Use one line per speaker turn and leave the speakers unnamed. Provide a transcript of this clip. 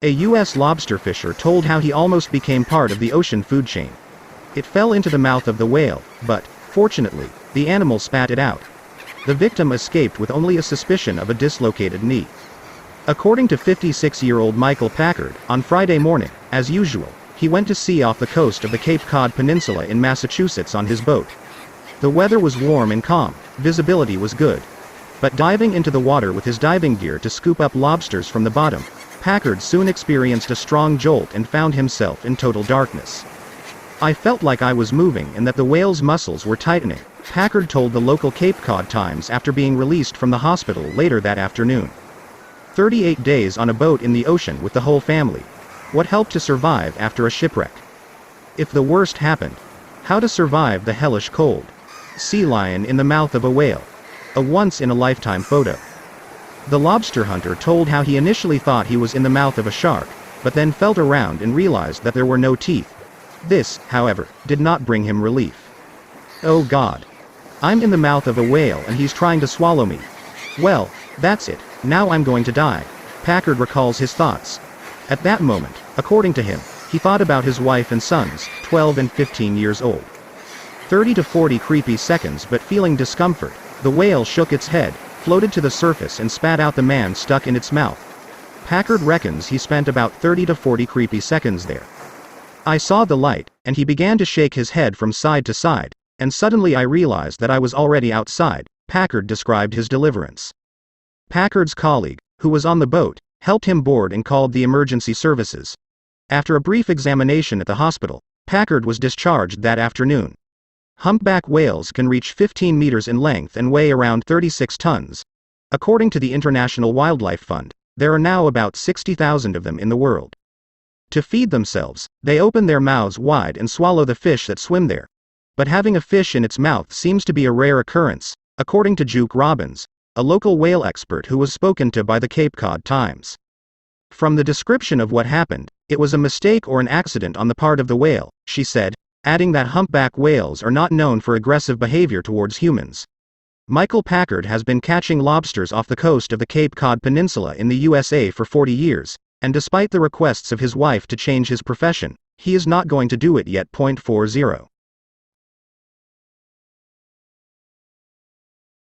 A U.S. lobster fisher told how he almost became part of the ocean food chain. It fell into the mouth of the whale, but, fortunately, the animal spat it out. The victim escaped with only a suspicion of a dislocated knee. According to 56-year-old Michael Packard, on Friday morning, as usual, he went to sea off the coast of the Cape Cod Peninsula in Massachusetts on his boat. The weather was warm and calm, visibility was good. But diving into the water with his diving gear to scoop up lobsters from the bottom, Packard soon experienced a strong jolt and found himself in total darkness. "I felt like I was moving and that the whale's muscles were tightening," Packard told the local Cape Cod Times after being released from the hospital later that afternoon. 38 days on a boat in the ocean with the whole family. What helped to survive after a shipwreck? If the worst happened, how to survive the hellish cold? Sea lion in the mouth of a whale. A once-in-a-lifetime photo. The lobster hunter told how he initially thought he was in the mouth of a shark, but then felt around and realized that there were no teeth. This, however, did not bring him relief. "Oh God. I'm in the mouth of a whale and he's trying to swallow me. Well, that's it, now I'm going to die," Packard recalls his thoughts. At that moment, according to him, he thought about his wife and sons, 12 and 15 years old. 30 to 40 creepy seconds, but feeling discomfort, the whale shook its head, floated to the surface and spat out the man stuck in its mouth. Packard reckons he spent about 30 to 40 creepy seconds there. "I saw the light, and he began to shake his head from side to side, and suddenly I realized that I was already outside," Packard described his deliverance. Packard's colleague, who was on the boat, helped him board and called the emergency services. After a brief examination at the hospital, Packard was discharged that afternoon. Humpback whales can reach 15 meters in length and weigh around 36 tons. According to the International Wildlife Fund, there are now about 60,000 of them in the world. To feed themselves, they open their mouths wide and swallow the fish that swim there. But having a fish in its mouth seems to be a rare occurrence, according to Juke Robbins, a local whale expert who was spoken to by the Cape Cod Times. From the description of what happened, it was a mistake or an accident on the part of the whale, she said, adding that humpback whales are not known for aggressive behavior towards humans. Michael Packard has been catching lobsters off the coast of the Cape Cod Peninsula in the USA for 40 years, and despite the requests of his wife to change his profession, he is not going to do it yet. 40.